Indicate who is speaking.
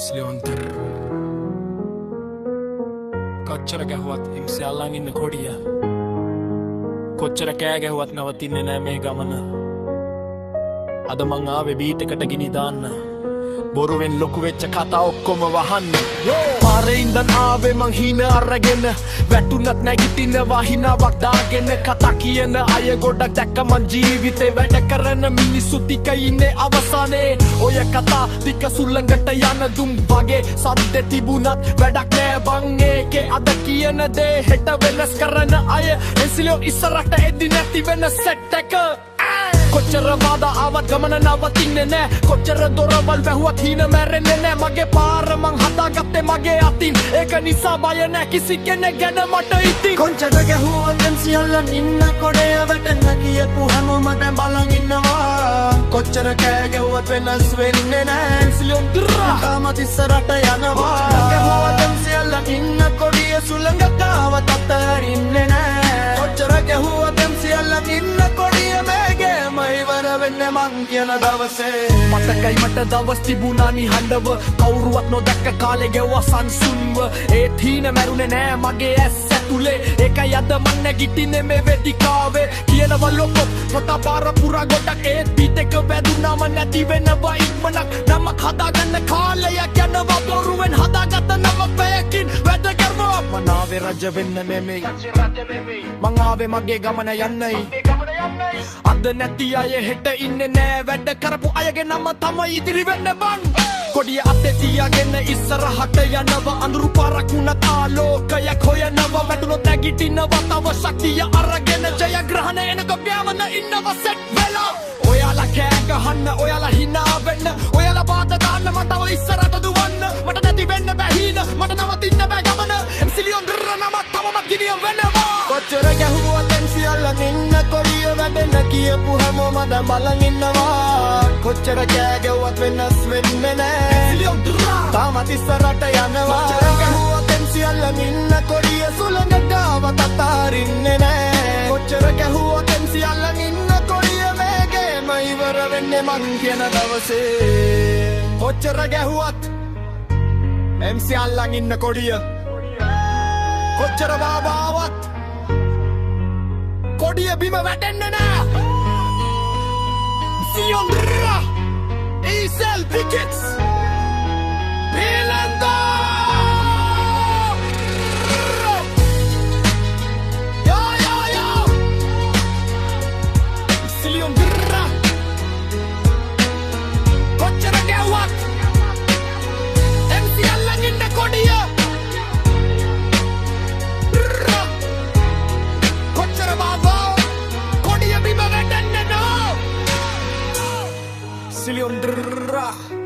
Speaker 1: Slionter කොච්චර ගැහුවත් හිංසය අල්ලන් ඉන්න කොඩිය කොච්චර කෑ ගැහුවත් නවතින්නේ නෑ මේ ගමන අද මං ආවේ බීට් එකට ගිනි දාන්න බොරුවෙන් ලොකු වෙච්ච කතා ඔක්කොම වහන්න පාරේ ඉඳන් ආවේ මං හීන අරගෙන වැටුණත් නැගිටිනවා හිනාවක් දාගෙන කතා කියන අය ගොඩක් දැක්ක මං ජීවිතේ වැඩ කරන මිනිස්සු ටික ඉන්නේ අවසානේ ඔය කතා ටික සුළඟට යන දුම් වගේ සද්ද තිබුණත් වැඩක් නෑ බං ඒකේ අද කියන දේ හෙට වෙනස් කරන අය එසිලියෝ ඉස්සරහට එද්දි නැති වෙන සෙට් එක කොච්චර බාධා ආවත් ගමන නවතින්නේ නෑ කොච්චර දොරවල් වැහුවත් හීන මැරෙන්නේ නෑ මගේ පාර මං හදාගත්තේ මගේ අතින් ඒක නිසා බය නෑ කිසි කෙනෙක් ගැන මට ඉතින්
Speaker 2: කොච්චර ගැහුවත් සියල්ලන් ඉන්න කොඩේ වැටෙන්න කියපු හැමෝම දැන් බලන් ඉන්නවා කොච්චර කෑ ගැහුවත් වෙනස් වෙන්නේ නෑ සිලියොන් තාමත් ඉස්සරහට යනවා ගැහුවත් සියල්ලන් ඉන්න කොඩිය සුළඟට ආවත් අතරින්නේ නෑ කොච්චර ගැහුවත් සියල්ලන් ඉන්න කොඩිය මේගේ ඉවර වෙන්න මං කියන දවසේ
Speaker 1: මතකයි මට දවස් තිබුණා නිහඬව කවුරුවත් නොදැක්ක කාලේ ගෙවුවා සංසුන්ව ඒත් හීන මැරුණේ නෑ මගේ ඇස් ඇතුලේ ඒකයි අද මං නැගිටින්නේ මේ වේදිකාවේ කියනවා ලොකෝ රට පාර පුරා ගොඩක් ඒත් බීට් එක වැදුනාම නැති වෙනවා ඉක්මනක් නමක් හදාගන්න කාලයක් යනවා බොරුවෙන් හදාගත්ත නමක් පැයකින් වැඩ කරනවා මං ආවේ රජ වෙන්න නෙමෙයි මං ආවේ මගේ ගමන යන්නයි අද නැති අය හෙට ඉන්නේ නෑ වැඩ කරපු අයගේ නම තමයි ඉදිරි වෙන්න බං කොඩිය අතේ තියාගෙන ඉස්සරහට යනවා අඳුරු පාරක් වුණත් ආලෝකයක් හොයනවා වැටුණොත් නැගිටිනවා තව ශක්තිය අරගෙන ජයග්‍රහණ එනක ව්‍යාමන ඉන්නවා සෙට් වෙලා ඔයාලා කෑ ගහන්න ඔයාලා hina වෙන්න ඔයාලා බාධා දාන්න මට තව ඉස්සරහට දුවන්න මට නැති වෙන්න බෑ හීන මට නවතින්න බෑ ගමන එම්සිලියොන් දරනම තවමත් ගිනිය වෙනවා
Speaker 2: කොච්චර ගැහුවත් සියල්ලන් ඉන්න කොඩිය වැටෙන්න කියපු හැමෝම දැන් බලන් ඉන්නවා කොච්චර කෑ ගැහුවත් වෙනස් වෙන්නේ නෑ තාමත් ඉස්සරහට යනවා කොච්චර ගැහුවත් සියල්ලන් ඉන්න කොඩිය සුළඟට ආවත් අතරින්නේ නෑ කොච්චර ගැහුවත් සියල්ලන් ඉන්න කොඩිය මේකේම ඉවර වෙන්නේ මං කියන දවසේ කොච්චර ගැහුවත් MC අල්ලන් ඉන්න කොඩිය කොච්චර බාබාවත් කොඩිය බිම වැටෙන්නේ නෑ සියොන්ද්‍ර ඊසල් ටිකට්ස් පිලන්දා යෝ සියොන්ද්‍ර කොච්චර ගැව්වත් MC අල්ලන් ඉන්න කොඩිය Silindra